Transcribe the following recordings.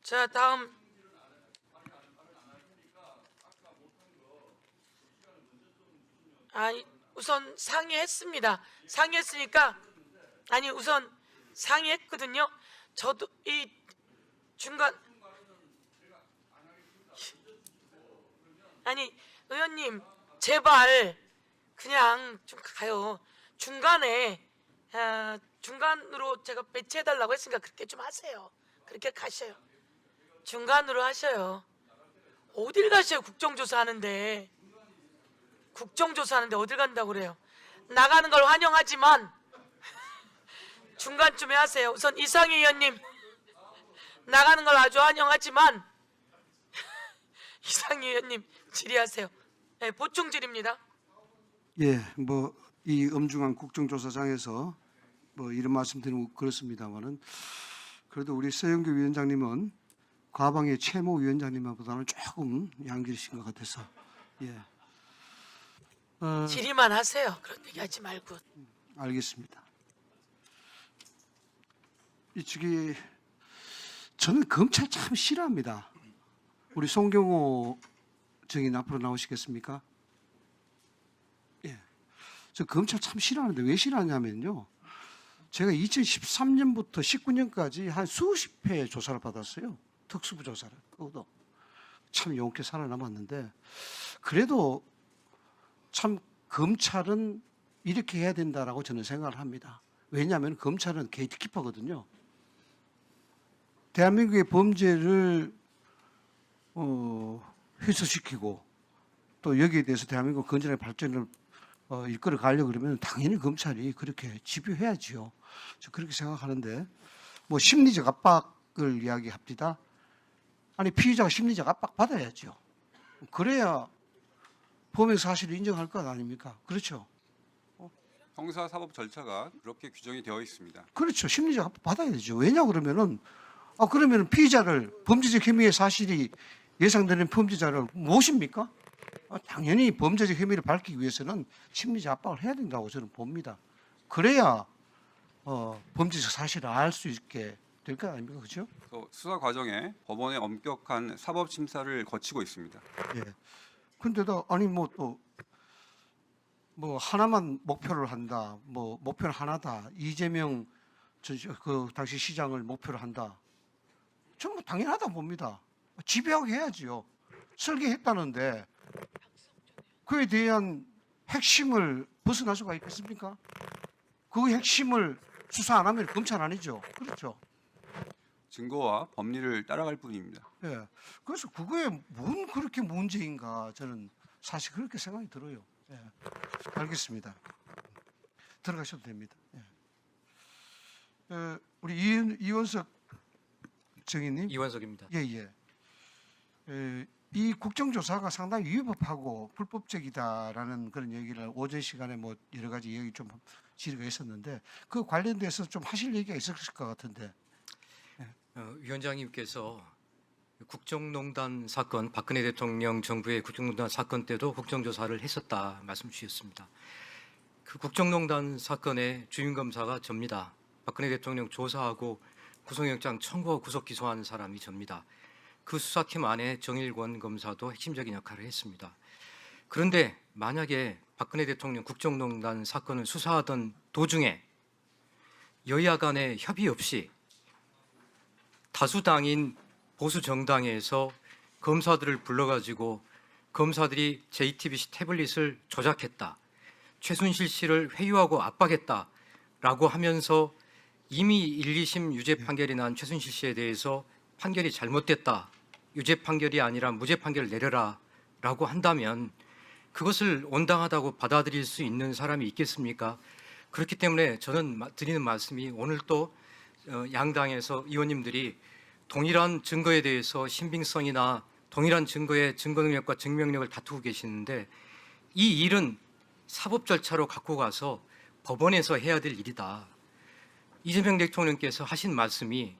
자, 다음. 아니, 우선 상의했습니다. 상의했으니까, 아니, 우선 상의했거든요. 저도 이 중간, 아니, 의원님, 제발 그냥 좀 가요. 중간으로 제가 배치해달라고 했으니까 그렇게 좀 하세요. 그렇게 가셔요. 중간으로 하셔요. 어딜 가셔요? 국정조사 하는데. 국정조사 하는데 어딜 간다고 그래요? 나가는 걸 환영하지만 중간쯤에 하세요. 우선 이상희 의원님, 나가는 걸 아주 환영하지만 이상희 의원님 질의하세요. 네, 보충 질의입니다. 예, 뭐 이 엄중한 국정조사장에서 뭐 이런 말씀드리면 그렇습니다만은 그래도 우리 서영교 위원장님은 과방의 최모 위원장님보다는 조금 양기신 것 같아서 예, 질의만 하세요. 그런 얘기 하지 말고. 알겠습니다. 이쪽이 저는 검찰 참 싫어합니다. 우리 송경호 증인 앞으로 나오시겠습니까? 예, 저 검찰 참 싫어하는데 왜 싫어하냐면요. 제가 2013년부터 19년까지 한 수십 회 조사를 받았어요. 특수부 조사를. 그것도 참 용케 살아남았는데 그래도 참 검찰은 이렇게 해야 된다라고 저는 생각을 합니다. 왜냐하면 검찰은 게이트키퍼거든요. 대한민국의 범죄를 회수시키고 또 여기에 대해서 대한민국 건전한 발전을 이끌어 가려고 그러면 당연히 검찰이 그렇게 지휘해야지요. 저 그렇게 생각하는데 뭐 심리적 압박을 이야기합니다. 아니 피의자가 심리적 압박 받아야죠. 그래야 범행 사실을 인정할 것 아닙니까? 그렇죠. 형사사법 절차가 그렇게 규정이 되어 있습니다. 그렇죠. 심리적 압박 받아야 되죠. 왜냐 그러면은 그러면 피의자를 범죄적 혐의의 사실이 예상되는 범죄자를 모십니까? 당연히 범죄적 혐의를 밝히기 위해서는 심리적 압박을 해야 된다고 저는 봅니다. 그래야 범죄적 사실을 알 수 있게 될 거 아닙니까? 그렇죠? 그래서 수사 과정에 법원의 엄격한 사법 심사를 거치고 있습니다. 예. 근데도 아니 뭐 또 뭐 하나만 목표를 한다. 뭐 목표는 하나다. 이재명 그 당시 시장을 목표로 한다. 저는 뭐 당연하다 봅니다. 지배하게 해야지요. 설계했다는데 그에 대한 핵심을 벗어날 수가 있겠습니까? 그 핵심을 수사 안 하면 검찰 아니죠. 그렇죠. 증거와 법리를 따라갈 뿐입니다. 예. 그래서 그거에 뭔 그렇게 문제인가 저는 사실 그렇게 생각이 들어요. 예. 알겠습니다. 들어가셔도 됩니다. 예. 우리 이원석 정의님. 이원석입니다. 예. 이 국정조사가 상당히 위법하고 불법적이다라는 그런 얘기를 오전 시간에 뭐 여러 가지 얘기 좀 질의가 있었는데 그 관련돼서 좀 하실 얘기가 있었을 것 같은데. 위원장님께서 국정농단 사건, 박근혜 대통령 정부의 국정농단 사건 때도 국정조사를 했었다 말씀 주셨습니다. 그 국정농단 사건의 주임검사가 접니다. 박근혜 대통령 조사하고 구속영장 청구하고 구속 기소한 사람이 접니다. 그 수사팀 안에 정일권 검사도 핵심적인 역할을 했습니다. 그런데 만약에 박근혜 대통령 국정농단 사건을 수사하던 도중에 여야 간의 협의 없이 다수당인 보수 정당에서 검사들을 불러가지고 검사들이 JTBC 태블릿을 조작했다, 최순실 씨를 회유하고 압박했다라고 하면서 이미 1, 2심 유죄 판결이 난 최순실 씨에 대해서 판결이 잘못됐다, 유죄 판결이 아니라 무죄 판결을 내려라라고 한다면 그것을 온당하다고 받아들일 수 있는 사람이 있겠습니까? 그렇기 때문에 저는 드리는 말씀이 오늘 또 양당에서 의원님들이 동일한 증거에 대해서 신빙성이나 동일한 증거의 증거 능력과 증명력을 다투고 계시는데 이 일은 사법 절차로 갖고 가서 법원에서 해야 될 일이다. 이재명 대통령께서 하신 말씀이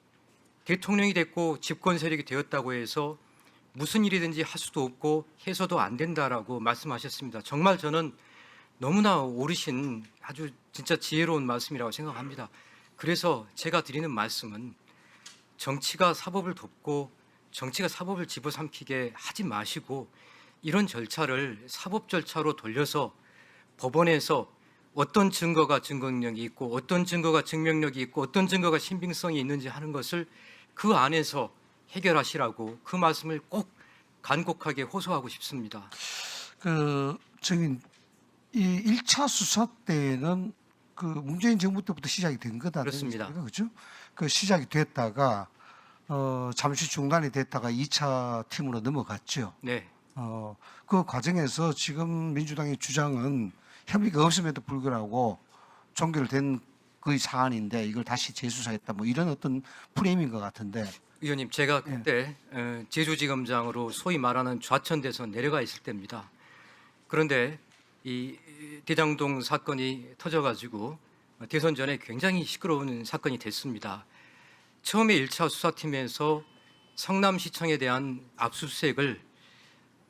대통령이 됐고 집권 세력이 되었다고 해서 무슨 일이든지 할 수도 없고 해서도 안 된다라고 말씀하셨습니다. 정말 저는 너무나 옳으신 아주 진짜 지혜로운 말씀이라고 생각합니다. 그래서 제가 드리는 말씀은 정치가 사법을 돕고 정치가 사법을 집어삼키게 하지 마시고 이런 절차를 사법 절차로 돌려서 법원에서 어떤 증거가 증거 능력이 있고 어떤 증거가 증명력이 있고 어떤 증거가 신빙성이 있는지 하는 것을 그 안에서 해결하시라고 그 말씀을 꼭 간곡하게 호소하고 싶습니다. 그 증인 이 1차 수사 때는 그 문재인 정부 때부터 시작이 된 거다. 그렇습니다. 그렇죠? 그 시작이 됐다가 잠시 중단이 됐다가 2차 팀으로 넘어갔죠. 네, 그 과정에서 지금 민주당의 주장은 혐의가 없음에도 불구하고 종결된 그 사안인데 이걸 다시 재수사했다 뭐 이런 어떤 프레임인 것 같은데. 의원님 제가 그때 제주지검장으로 소위 말하는 좌천돼서 내려가 있을 때입니다. 그런데 이 대장동 사건이 터져가지고 대선 전에 굉장히 시끄러운 사건이 됐습니다. 처음에 1차 수사팀에서 성남시청에 대한 압수수색을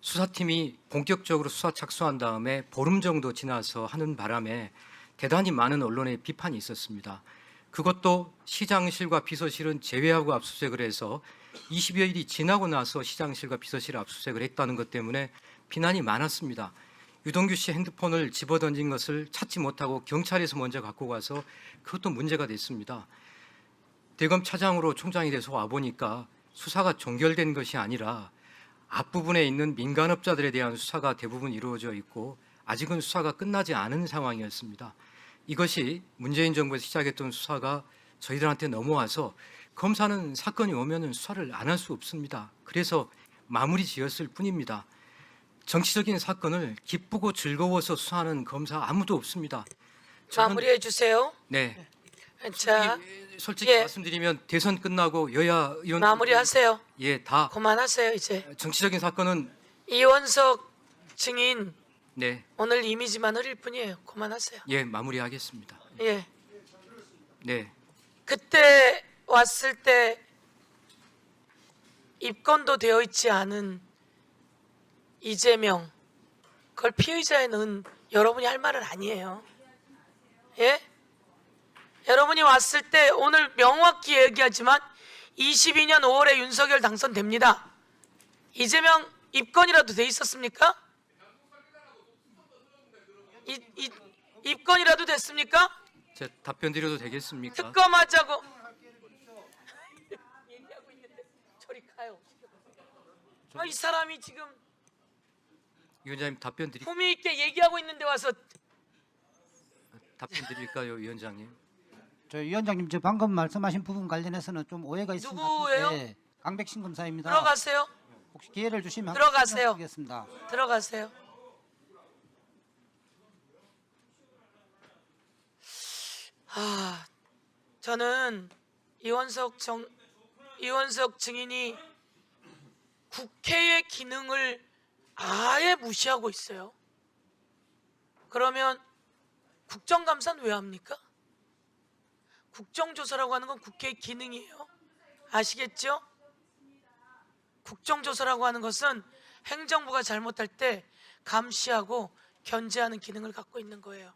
수사팀이 본격적으로 수사 착수한 다음에 보름 정도 지나서 하는 바람에 대단히 많은 언론의 비판이 있었습니다. 그것도 시장실과 비서실은 제외하고 압수수색을 해서 20여일이 지나고 나서 시장실과 비서실을 압수수색을 했다는 것 때문에 비난이 많았습니다. 유동규 씨 핸드폰을 집어던진 것을 찾지 못하고 경찰에서 먼저 갖고 가서 그것도 문제가 됐습니다. 대검 차장으로 총장이 돼서 와보니까 수사가 종결된 것이 아니라 앞부분에 있는 민간업자들에 대한 수사가 대부분 이루어져 있고 아직은 수사가 끝나지 않은 상황이었습니다. 이것이 문재인 정부에서 시작했던 수사가 저희들한테 넘어와서 검사는 사건이 오면은 수사를 안 할 수 없습니다. 그래서 마무리 지었을 뿐입니다. 정치적인 사건을 기쁘고 즐거워서 수사하는 검사 아무도 없습니다. 마무리해 주세요. 네. 자, 솔직히 예. 말씀드리면 대선 끝나고 여야 의원 마무리하세요. 다 그만하세요 이제. 정치적인 사건은 이원석 증인 네, 오늘 이미지만 흐릴 뿐이에요. 그만하세요. 예, 마무리하겠습니다. 예. 네, 그때 왔을 때 입건도 되어 있지 않은 이재명, 그걸 피의자에 넣은 여러분이 할 말은 아니에요. 예? 여러분이 왔을 때 오늘 명확히 얘기하지만 22년 5월에 윤석열 당선됩니다. 이재명 입건이라도 돼 있었습니까? 입건이라도 됐습니까? 제 답변 드려도 되겠습니까? 특검하자고 얘기하고 있는데 저리 가요. 이 사람이 지금 위원장님 답변 품위 있게 얘기하고 있는데 와서 드릴까요, 위원장님? 저 위원장님, 저 방금 말씀하신 부분 관련해서는 좀 오해가 있은 것 누구예요? 같은데 강백신 검사입니다. 들어가세요. 혹시 기회를 주시면 들어가세요. 하겠습니다. 들어가세요. 저는 이원석 증인이 국회의 기능을 아예 무시하고 있어요. 그러면 국정감사는 왜 합니까? 국정조사라고 하는 건 국회의 기능이에요. 아시겠죠? 국정조사라고 하는 것은 행정부가 잘못할 때 감시하고 견제하는 기능을 갖고 있는 거예요.